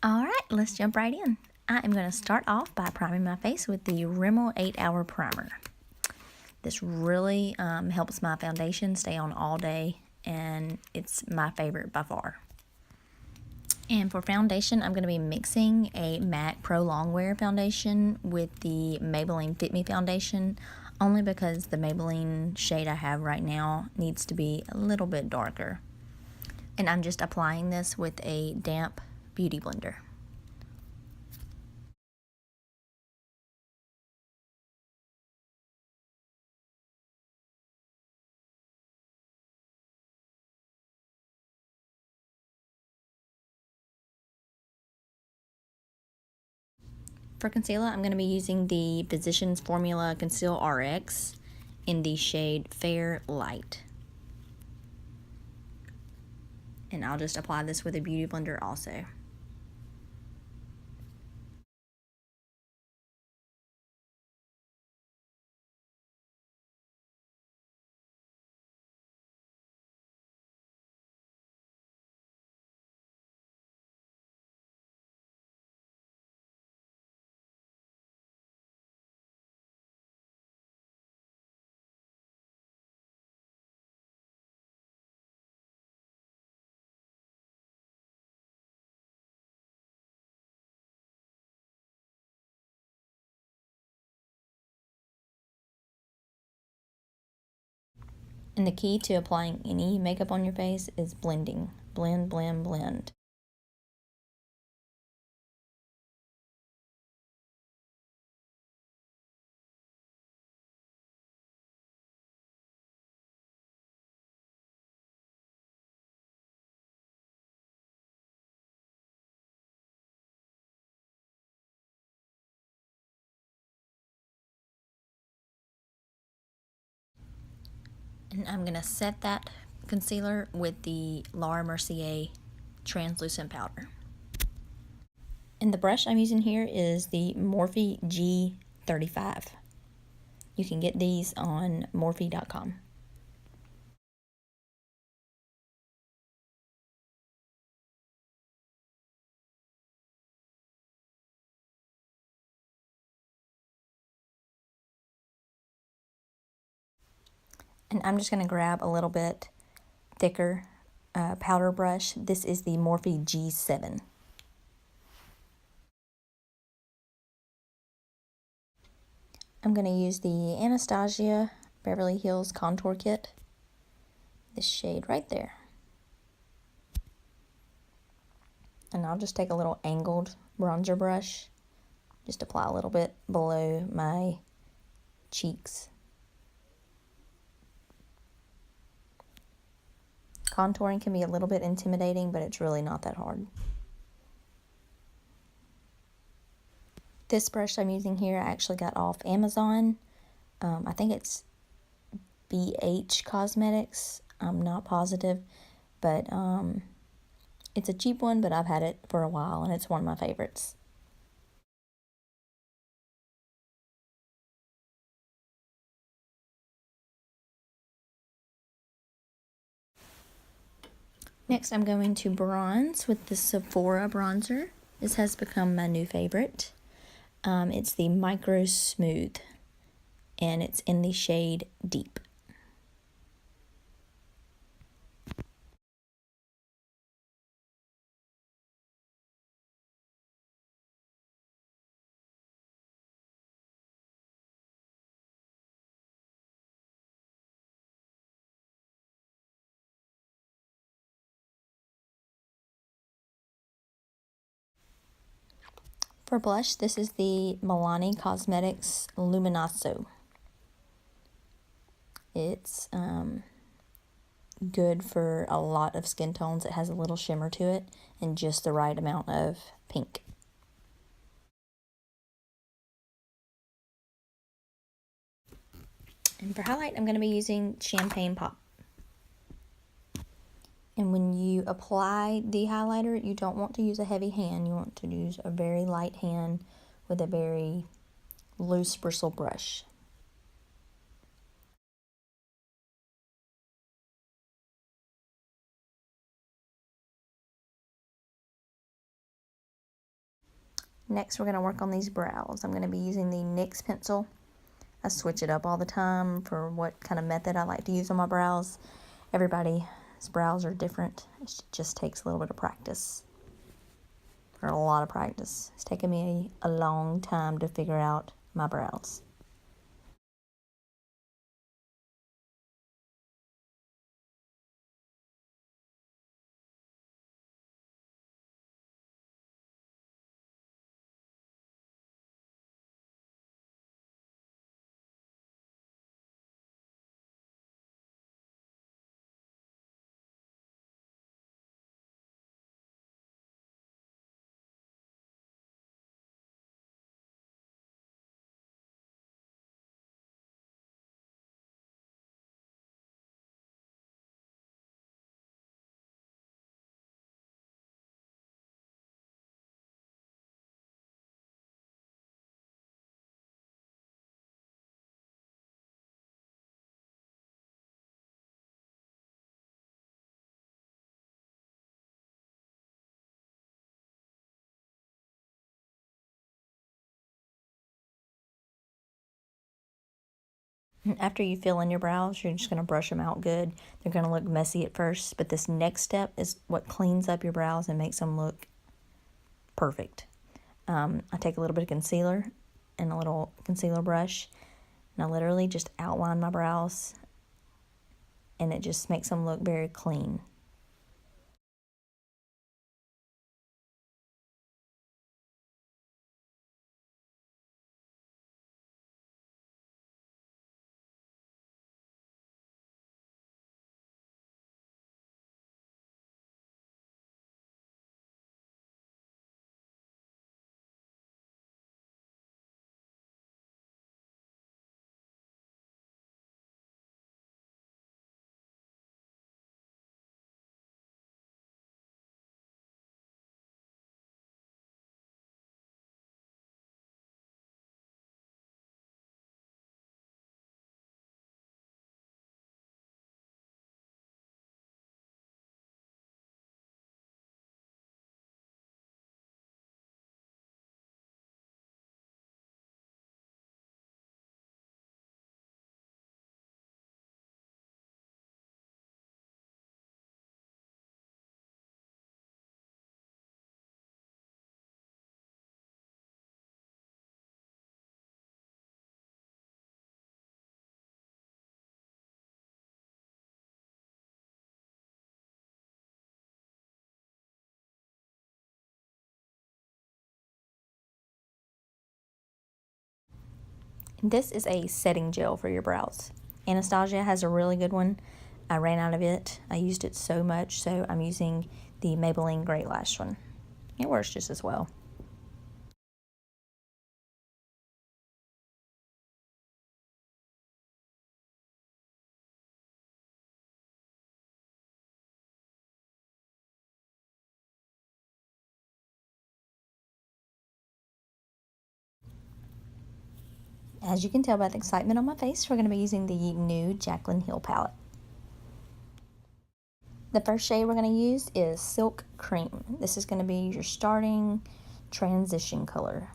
Alright, let's jump right in. I am going to start off by priming my face with the Rimmel 8-Hour Primer. This really helps my foundation stay on all day, and it's my favorite by far. And for foundation, I'm going to be mixing a MAC Pro Longwear Foundation with the Maybelline Fit Me Foundation, only because the Maybelline shade I have right now needs to be a little bit darker. And I'm just applying this with a damp beauty blender. For concealer, I'm going to be using the Physicians Formula Conceal RX in the shade Fair Light. And I'll just apply this with a beauty blender also. And the key to applying any makeup on your face is blending. Blend, blend, blend. And I'm going to set that concealer with the Laura Mercier translucent powder. And the brush I'm using here is the Morphe G35. You can get these on Morphe.com. And I'm just going to grab a little bit thicker powder brush. This is the Morphe G7. I'm going to use the Anastasia Beverly Hills Contour Kit. This shade right there. And I'll just take a little angled bronzer brush. Just apply a little bit below my cheeks. Contouring can be a little bit intimidating, but it's really not that hard. This brush I'm using here I actually got off Amazon. I think it's BH Cosmetics. I'm not positive, but it's a cheap one, but I've had it for a while and it's one of my favorites. Next, I'm going to bronze with the Sephora bronzer. This has become my new favorite. It's the Micro Smooth, and it's in the shade Deep. For blush, this is the Milani Cosmetics Luminisco. It's good for a lot of skin tones. It has a little shimmer to it and just the right amount of pink. And for highlight, I'm going to be using Champagne Pop. And when you apply the highlighter, you don't want to use a heavy hand. You want to use a very light hand with a very loose bristle brush. Next, we're going to work on these brows. I'm going to be using the NYX pencil. I switch it up all the time for what kind of method I like to use on my brows. Everybody's brows are different. It just takes a little bit of practice, or a lot of practice. It's taken me a long time to figure out my brows. After you fill in your brows, you're just going to brush them out good. They're going to look messy at first, but this next step is what cleans up your brows and makes them look perfect. I take a little bit of concealer and a little concealer brush, and I literally just outline my brows, and it just makes them look very clean. This is a setting gel for your brows. Anastasia has a really good one. I ran out of it. I used it so much, so I'm using the Maybelline Great Lash one. It works just as well. As you can tell by the excitement on my face, we're going to be using the new Jaclyn Hill palette. The first shade we're going to use is Silk Cream. This is going to be your starting transition color.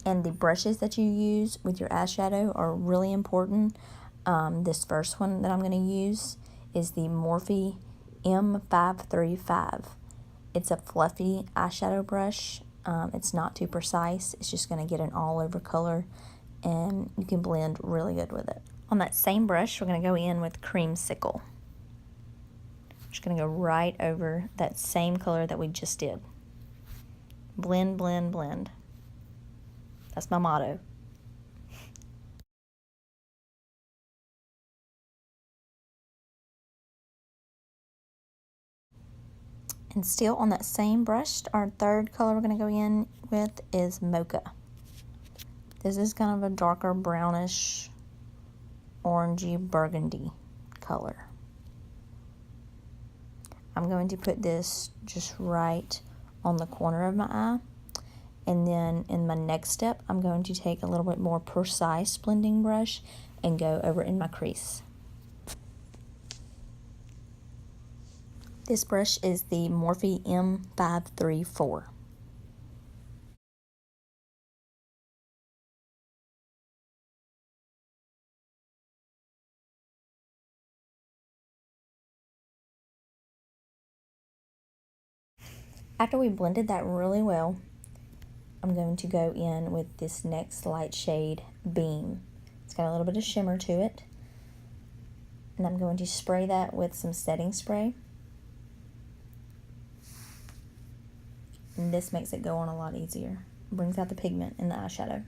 And the brushes that you use with your eyeshadow are really important. This first one that I'm going to use is the Morphe M535. It's a fluffy eyeshadow brush. It's not too precise. It's just going to get an all-over color, and you can blend really good with it. On that same brush, we're going to go in with Creamsicle. Just going to go right over that same color that we just did. Blend, blend, blend. That's my motto. And still on that same brush, our third color we're going to go in with is Mocha. This is kind of a darker brownish, orangey burgundy color. I'm going to put this just right on the corner of my eye. And then in my next step, I'm going to take a little bit more precise blending brush and go over in my crease. This brush is the Morphe M534. After we blended that really well, I'm going to go in with this next light shade, Beam. It's got a little bit of shimmer to it. And I'm going to spray that with some setting spray. And this makes it go on a lot easier. Brings out the pigment in the eyeshadow.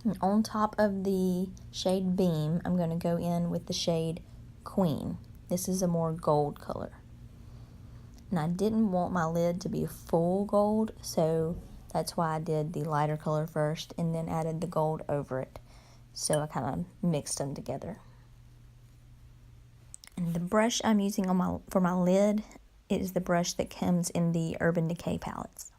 And on top of the shade Beam, I'm going to go in with the shade Queen. This is a more gold color. And I didn't want my lid to be full gold, so that's why I did the lighter color first and then added the gold over it. So I kind of mixed them together. And the brush I'm using for my lid is the brush that comes in the Urban Decay palettes.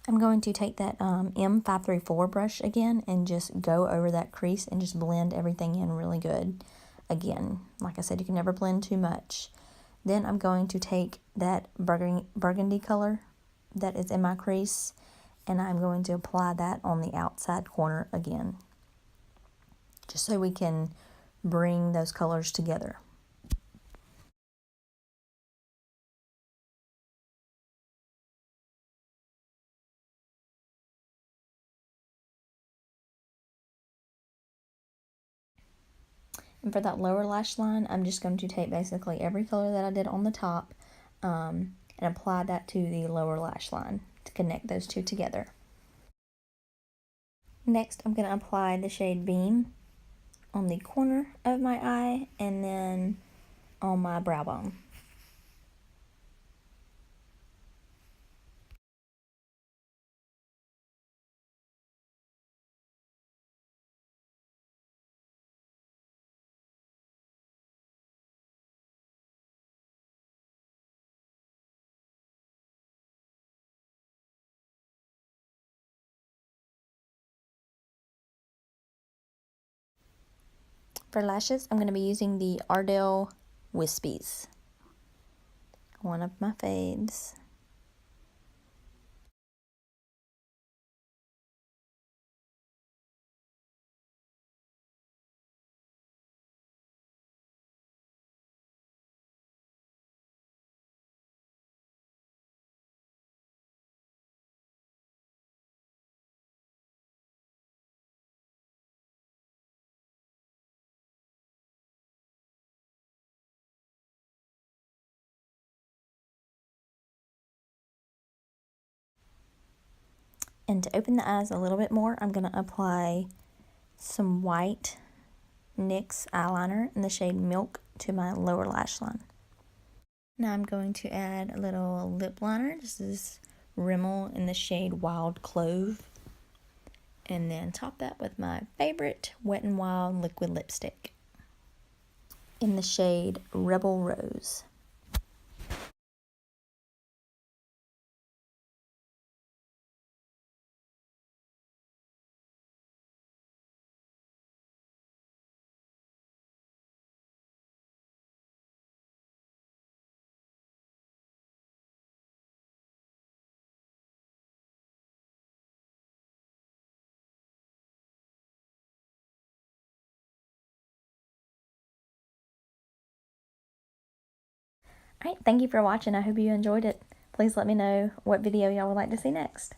I'm going to take that M534 brush again and just go over that crease and just blend everything in really good. Again, like I said, you can never blend too much. Then I'm going to take that burgundy color that is in my crease and I'm going to apply that on the outside corner again, just so we can bring those colors together. And for that lower lash line, I'm just going to take basically every color that I did on the top and apply that to the lower lash line to connect those two together. Next, I'm going to apply the shade Beam on the corner of my eye and then on my brow bone. For lashes, I'm going to be using the Ardell Wispies, one of my faves. And to open the eyes a little bit more, I'm going to apply some white NYX eyeliner in the shade Milk to my lower lash line. Now I'm going to add a little lip liner. This is Rimmel in the shade Wild Clove. And then top that with my favorite Wet n Wild liquid lipstick in the shade Rebel Rose. All right, thank you for watching. I hope you enjoyed it. Please let me know what video y'all would like to see next.